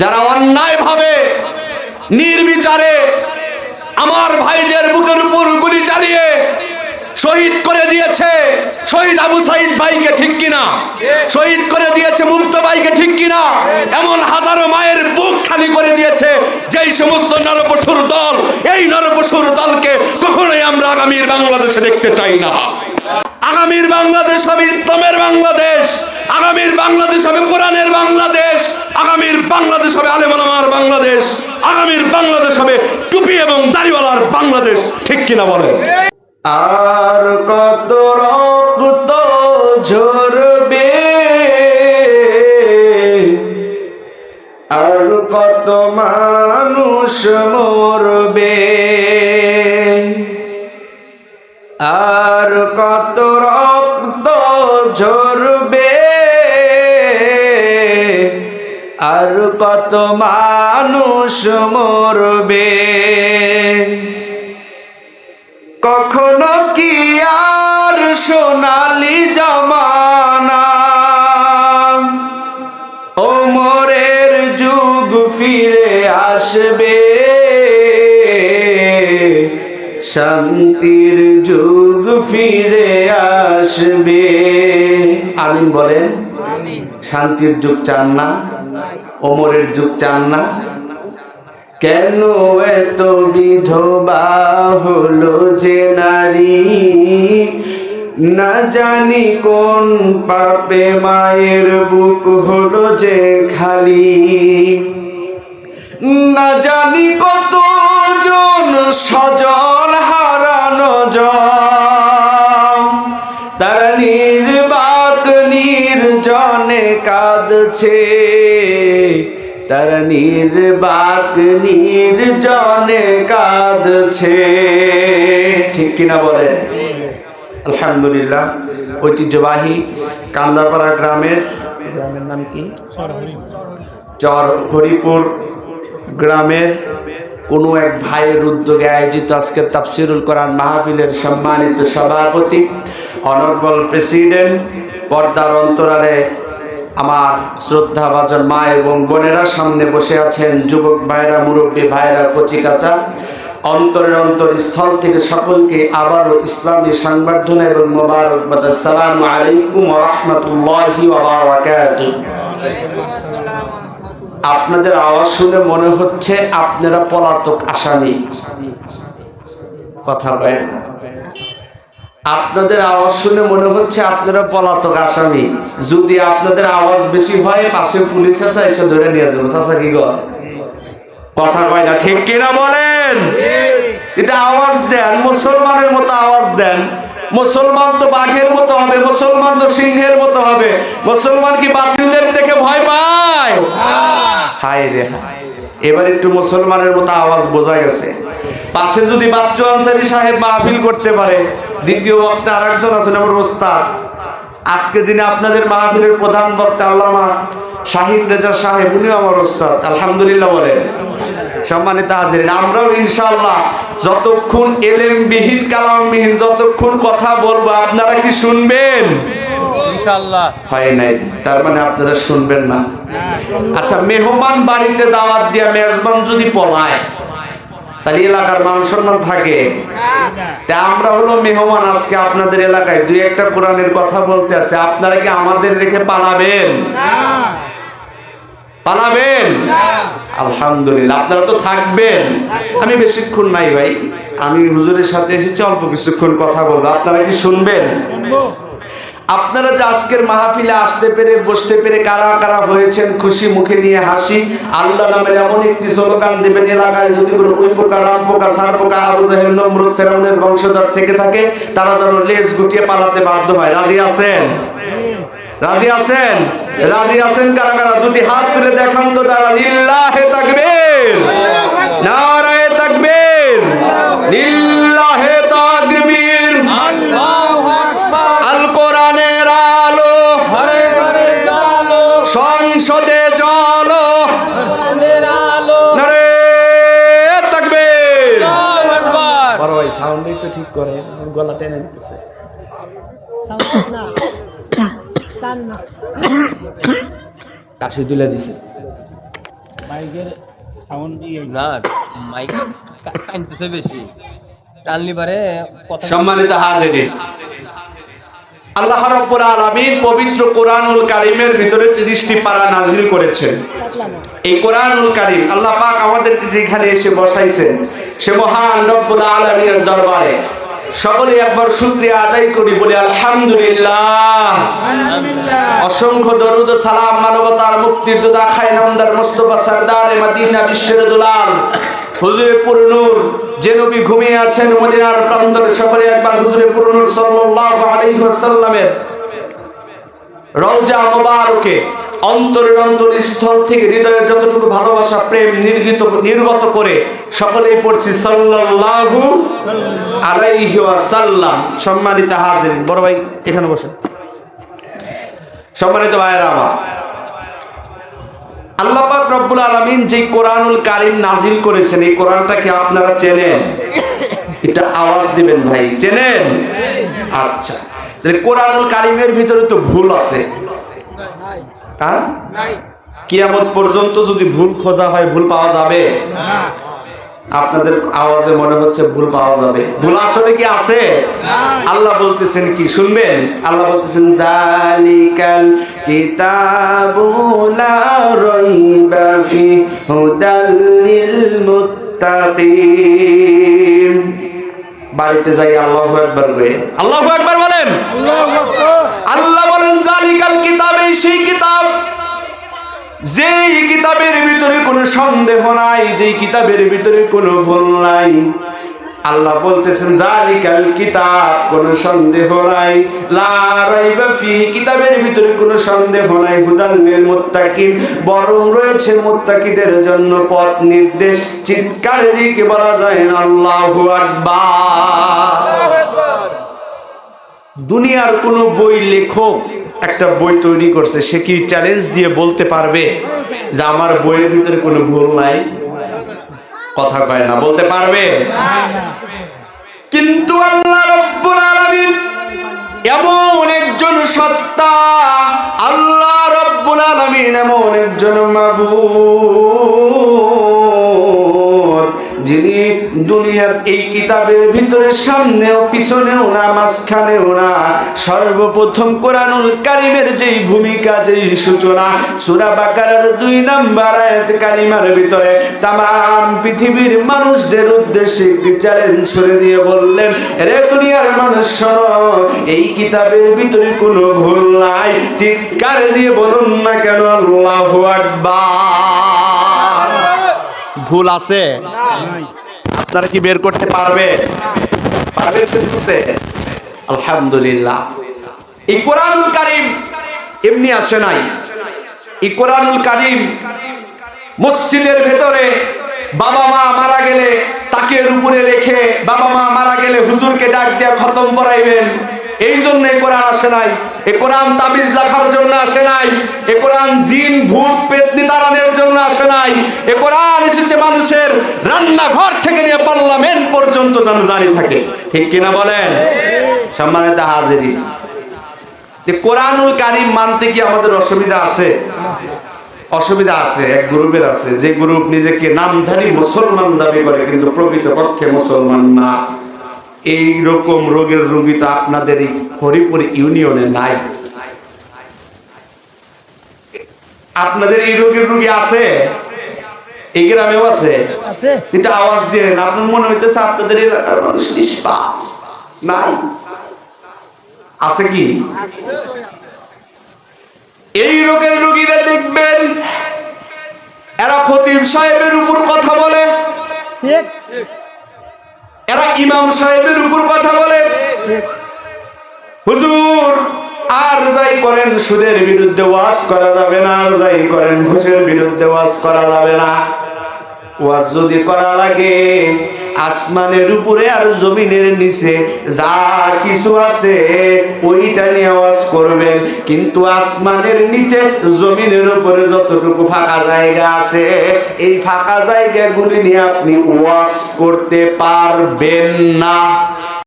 যারা অন্যায়ভাবে নির্বিচারে আমার ভাইদের বুকের উপর গুলি চালিয়ে শহীদ করে দিয়েছে, শহীদ আবু সাইদ ভাইকে, ঠিক কিনা? শহীদ করে দিয়েছে মুক্ত ভাইকে, ঠিক কিনা? এমন হাজারো মায়ের বুক খালি করে দিয়েছে যেই সমস্ত নরপশুর দল, এই নরপশুর দলকে কখনোই আমরা আগামীর বাংলাদেশে দেখতে চাই না। আগামীর বাংলাদেশ হবে ইসলামের বাংলাদেশ, আগামীর বাংলাদেশ হবে কোরআনের বাংলাদেশ, আগামীর বাংলাদেশ হবে আলেম ওলামার বাংলাদেশ, আগামীর বাংলাদেশ হবে টুপি এবং দাড়িওয়ালার বাংলাদেশ, ঠিক কিনা বলেন? আর কত রক্ত ঝরবে, আর কত মানুষ মরবে, আর কত রক্ত ঝরবে, আর কত মানুষ মরবে। কখনো কি আর সোনালি জামানা, ওমরের যুগ ফিরে আসবে, শান্তির যুগ ফিরে আসবে। আমিন বলেন। শান্তির যুগ চান না? ওমরের যুগ চান না? কেন এত বিধবা হলো যে নারী, না জানি কোন পাপে মায়ের বুক হলো যে খালি, না জানি কতজন স্বজন হারানো জন, তারা নির্বাক নির্জনে কাঁদছে, তারা নির্বাক নির্জনে কাঁদছে, ঠিক কিনা বলেন? আলহামদুলিল্লাহ। ঐতিহ্যবাহী কান্দাপাড়া গ্রামের নাম কি? চর হরিপুর গ্রামের কোনো এক ভাইয়ের উদ্যোগে আয়োজিত আজকের তাফসিরুল কোরআন মাহফিলের সম্মানিত সভাপতি, অনারেবল প্রেসিডেন্ট, পর্দার অন্তরালে আমার শ্রদ্ধাভাজন মা এবং বোনেরা, সামনে বসে আছেন যুবক ভাইরা, মুরব্বী ভাইরা, কচি কাঁচা, অন্তরের অন্তরস্থল থেকে সকলকে আবারও ইসলামী সংবর্ধনা এবং মোবারকবাদ। আসসালামু আলাইকুম ওয়া রাহমাতুল্লাহি ওয়া বারাকাতুহু। আপনাদের আওয়াজ শুনে মনে হচ্ছে আপনারা পলাতক আসামি। কথা বলেন। আপনাদের আওয়াজ শুনে মনে হচ্ছে আপনারা পলাতক আসামি। যদি আপনাদের আওয়াজ বেশি হয়, পাশে পুলিশ আছে, এসে ধরে নিয়ে যাবো। চাচা কি গো? কথা কয় না, ঠিক কিনা বলেন? এটা আওয়াজ দেন, মুসলমানের মতো আওয়াজ দেন। মুসলমান তো বাঘের মতো হবে, মুসলমান তো সিংহের মতো হবে। মুসলমান কি বাতিলদের থেকে ভয় পায়? হায় রে হায়। এবার একটু মুসলমানের মতো আওয়াজ বোঝা গেছে। পাশে যদি বাচ্চু আনসারী সাহেব মাহফিল করতে পারে, দ্বিতীয় বক্তা আরেকজন আছেন আমার ওস্তাদ, আজকে যিনি আপনাদের মাহফিলের প্রধান বক্তা আল্লামা শাহিদ রেজা সাহেব, উনিও আমার ওস্তাদ। আলহামদুলিল্লাহ বলেন। সম্মানিত হাজিরিন, আমরাও ইনশাআল্লাহ যতক্ষণ এলেমবিহীন কালামবিহীন যতক্ষণ কথা বলবো, আপনারা কি শুনবেন? ইনশাআল্লাহ। হয় নাই তার মানে আপনারা শুনবেন না? আচ্ছা, মেহমান বাড়িতে দাওয়াত দিয়া মেজবান যদি পলায়, তাহলে এলাকার মান সম্মান থাকে? তা আমরা হলো মেহমান, আজকে আপনাদের এলাকায় দুই একটা কোরআনের কথা বলতে আসছে, আপনারা কি আমাদের রেখে পালাবেন? পালাবেন? আলহামদুলিল্লাহ, আপনারা তো থাকবেন। আমি বেশিক্ষণ নাই ভাই, আমি হুজুরের সাথে এসেছি, অল্প কিছুক্ষণ কথা বলবো। আপনারা কি শুনবেন? আপনারা যে আজকের মাহফিলে আসতে পেরে, বসতে পেরে কারা কারা হয়েছেন খুশি মুখে নিয়ে হাসি, আল্লাহ নামের এমন একটি স্লোগান দেবেন, এলাকায় যদি কোনো উই পোকা, রাম পোকা, সার পোকা, আবু জাহেল, নমরুদ, ফেরাউনের বংশধর থেকে থাকে, তারা যেন লেজ গুটিয়ে পালাতে বাধ্য হয়। রাজি আছেন? রাজি আছেন? রাজি আছেন কারা কারা? দুটি হাত তুলে দেখান তো তারা। লিল্লাহে তাকবীর, নারায়ে তাকবীর, লিল্লাহে তাকবীর, আল্লাহু আকবার। আল কোরআনের আলো ঘরে ঘরে জ্বালো, সংসদে চলো কোরআনের আলো, নারায়ে তাকবীর, আল্লাহু আকবার। বড় ভাই সাউন্ড একটু ঠিক করে, গলা টেনে দিতেছে। সাউন্ড না কাশি তুলে দিছে। মাইকের সাউন্ড দিয়ে না মাইক কানতেছে বেশি টানলি পারে কথা সম্মানিত হাজিরিন, আল্লাহ রাব্বুল আলামিন পবিত্র কোরআনুল কারীমের ভিতরে 30টি পারা নাযিল করেছেন। এই কোরআনুল কারীম আল্লাহ পাক আমাদেরকে যেখানে এসে বসাইছেন সে মহান রব্বুল আলামিনের দরবারে সকলে একবার শুকরিয়া আদায় করি, বলি আলহামদুলিল্লাহ। অসংখ্য দরুদ ও সালাম মানবতার মুক্তির দুদা খায় নামদার মুস্তাফা সরদারে মদিনা বিশ্বের দুলাল হুজুরে পুর নূর যে নবী ঘুমিয়ে আছেন মদিনার প্রান্তরে, সকলে একবার হুজুরে পুর নূর সাল্লাল্লাহু আলাইহি ওয়াসাল্লামের রওজা মুবারকে অন্তরের অন্তরস্থল থেকে হৃদয়ের যতটুকু ভালোবাসা প্রেম নির্গত করে সকলেই পড়ছি সাল্লাল্লাহু আলাইহি ওয়াসাল্লাম। সম্মানিত হাজিরিন, বড় ভাই এখানে বসেন। সম্মানিত ভাইরা আমার, আল্লাহ পাক রব্বুল আলামিন যে কোরআনুল কারীম নাজিল করেছেন এই কোরআনটা কি আপনারা চেনেন? এটা আওয়াজ দিবেন ভাই, চেনেন? আচ্ছা, তাহলে কোরআনুল কারীমের ভিতরে তো ভুল আছে, হ্যাঁ? কিয়ামত পর্যন্ত যদি ভুল খোঁজা হয় ভুল পাওয়া যাবে? আপনাদের আওয়াজে মনে হচ্ছে ভুল পাওয়া যাবে। ভুল আসলে কি আছে? আল্লাহ বলতেছেন কি শুনবেন? আল্লাহ বলতেছেন জালিকাল কিতাবু লা রাইবা ফি হুদাল লিল মুত্তাকিন। বাড়িতে যাই আল্লাহু আকবার বলে আল্লাহু আকবার বলেন। আল্লাহ বলেন জালিকাল কিতাব, এই সেই কিতাব যেই কিতাবের ভিতরে কোনো সন্দেহ নাই, যেই কিতাবের ভিতরে কোনো ভুল নাই। আল্লাহ বলতেছেন জালিকাল কিতাব, কোনো সন্দেহ নাই, লা রাইবা ফি, কিতাবের ভিতরে কোনো সন্দেহ নাই, হুদাল লিল মুত্তাকিন, বরং রয়েছে মুত্তাকিদের জন্য পথ নির্দেশ। চিৎকার দিয়ে বলা যায় না আল্লাহু আকবার। দুনিয়ার কোন বই লেখক একটা বই তৈরি করছে, সে কি চ্যালেঞ্জ দিয়ে বলতে পারবে যে আমার বইয়ের ভিতরে কোনো ভুল নাই? কথা কয় না, বলতে পারবে? কিন্তু আল্লাহ রাব্বুল আলামিন এমন একজন সত্তা, আল্লাহ রাব্বুল আলামিন এমন একজন মাবুদ যিনি দুনিয়ার এই কিতাবের ভিতরে সামনেও পিছনেও না মাঝখানেও না, সর্বপ্রথম কোরআনুল কারীমের যেই ভূমিকা, যেই সূচনা সূরা বাকারার 2 নম্বর আয়াত কারিমার ভিতরে তামাম পৃথিবীর মানুষদের উদ্দেশ্যে একটি চ্যালেঞ্জ ছুড়ে দিয়ে বললেন, রে দুনিয়ার মানুষ শোনো, এই কিতাবের ভিতরে কোনো ভুল নাই। চিৎকার দিয়ে বলুন না কেন আল্লাহু আকবার। ভুল আছে? আপনারা কি বের করতে পারবে? পারবে করতে? আলহামদুলিল্লাহ। এই কোরআনুল কারীম এমনি আসে নাই। এই কোরআনুল কারীম মসজিদের ভেতরে বাবা মা মারা গেলে তাকের উপরে রেখে বাবা মা মারা গেলে হুজুরকে ডাক দিয়ে খতম পড়াইবেন, এই জন্য এই কোরআন আসে নাই। এই কোরআন তাবিজ লেখার জন্য আসে নাই। এই কোরআন জিন ভূত পেতনি তাড়ানোর জন্য আসে নাই। এই কোরআন এসেছে মানুষের রান্নাঘর থেকে নিয়ে পার্লামেন্ট পর্যন্ত যেন জারি থাকে। ঠিক কিনা বলেন? সম্মানিত হাজিরিন, কোরআনুল কারীম মানতে কি আমাদের অসুবিধা আছে? অসুবিধা আছে। এক গ্রুপের আছে, যে গ্রুপ নিজেকে নামধারী মুসলমান দাবি করে কিন্তু প্রকৃতপক্ষে মুসলমান না। এই রকম রোগের রোগী তো আপনাদের এই হরিপুর ইউনিয়নে নাই। আপনাদের এই রোগের রোগী আছে? এই গ্রামেও আছে? এটা আওয়াজ দিয়ে আপনার মনে হইতেছে আপনাদের এলাকার মানুষ নিষ্পাপ নাই? আছে কি? এই রোগের রোগীরা দেখবেন এরা খতিব সাহেবের উপর কথা বলে, এরা ইমাম সাহেবের উপর কথা বলে। হুজুর আর যাই করেন সুদের বিরুদ্ধে ওয়াজ করা যাবে না, আর যাই করেন ঘুষের বিরুদ্ধে ওয়াজ করা যাবে না। ওয়াজ যদি করা লাগে আসমানের উপরে আর জমিনের নিচে যা কিছু আছে ওইটা নিয়ে ওয়াজ করবেন, কিন্তু আসমানের নিচে জমিনের উপরে যতটুকু ফাঁকা জায়গা আছে এই ফাঁকা জায়গাগুলি নিয়ে আপনি ওয়াজ করতে পারবেন না।